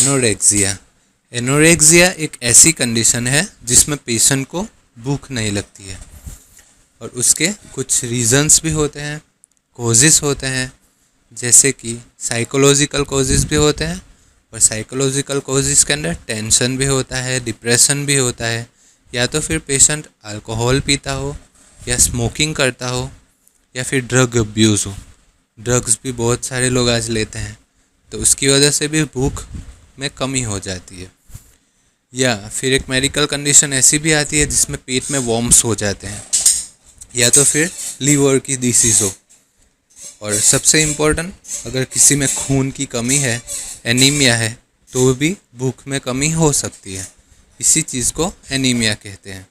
Anorexia. Anorexia एक ऐसी condition है जिसमें पेशेंट को भूख नहीं लगती है और उसके कुछ रीजंस भी होते हैं, कॉजेस होते हैं, जैसे कि साइकोलॉजिकल कॉजेस भी होते हैं। और साइकोलॉजिकल कॉजेस के अंदर टेंशन भी होता है, डिप्रेशन भी होता है, या तो फिर पेशेंट अल्कोहल पीता हो या स्मोकिंग करता हो या फिर ड्रग अब्यूज़ हो। ड्रग्स भी बहुत सारे लोग आज लेते हैं, तो उसकी वजह से भी भूख में कमी हो जाती है। या फिर एक मेडिकल कंडीशन ऐसी भी आती है जिसमें पेट में वॉर्म्स हो जाते हैं, या तो फिर लीवर की डिसीज़ हो। और सबसे इम्पोर्टेंट, अगर किसी में खून की कमी है, एनीमिया है, तो भी भूख में कमी हो सकती है। इसी चीज़ को एनीमिया कहते हैं।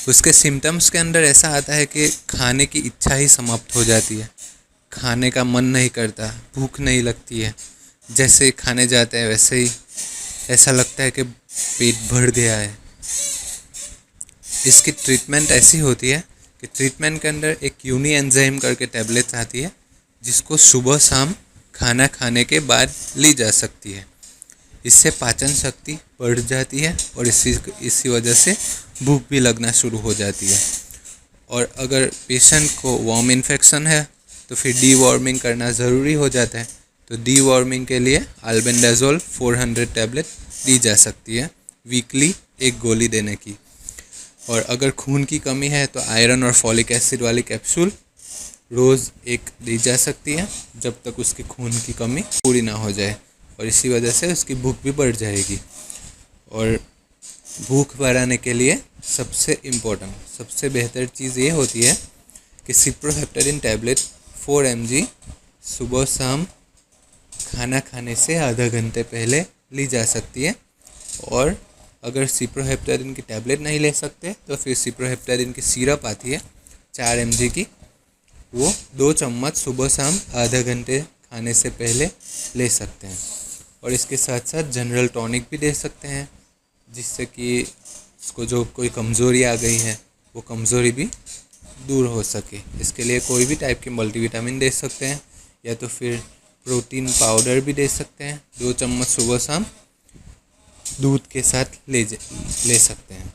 उसके सिम्टम्स के अंदर ऐसा आता है कि खाने की इच्छा ही समाप्त हो जाती है, खाने का मन नहीं करता, भूख नहीं लगती है, जैसे खाने जाते हैं वैसे ही ऐसा लगता है कि पेट भर गया है। इसकी ट्रीटमेंट ऐसी होती है कि ट्रीटमेंट के अंदर एक यूनी एंजाइम करके टैबलेट आती है जिसको सुबह शाम खाना खाने के बाद ली जा सकती है। इससे पाचन शक्ति बढ़ जाती है और इसी वजह से भूख भी लगना शुरू हो जाती है। और अगर पेशेंट को वॉर्म इन्फेक्शन है तो फिर डीवॉर्मिंग करना ज़रूरी हो जाता है। तो डीवॉर्मिंग के लिए अल्बेंडाजोल 400 टैबलेट दी जा सकती है, वीकली एक गोली देने की। और अगर खून की कमी है तो आयरन और फॉलिक एसिड वाली कैप्सूल रोज़ एक दी जा सकती है जब तक उसकी खून की कमी पूरी ना हो जाए, और इसी वजह से उसकी भूख भी बढ़ जाएगी। और भूख बढ़ाने के लिए सबसे इम्पोर्टेंट, सबसे बेहतर चीज़ ये होती है कि सिप्रोहेप्टेडिन टैबलेट 4 mg सुबह शाम खाना खाने से आधा घंटे पहले ली जा सकती है। और अगर सिप्रोहेप्टेडिन की टैबलेट नहीं ले सकते तो फिर सिप्रोहेप्टेडिन की सिरप आती है 4 mg की, वो 2 चम्मच सुबह शाम आधा घंटे खाने से पहले ले सकते हैं। और इसके साथ साथ जनरल टॉनिक भी दे सकते हैं, जिससे कि उसको जो कोई कमज़ोरी आ गई है वो कमज़ोरी भी दूर हो सके। इसके लिए कोई भी टाइप के मल्टीविटामिन दे सकते हैं, या तो फिर प्रोटीन पाउडर भी दे सकते हैं। 2 चम्मच सुबह शाम दूध के साथ ले सकते हैं।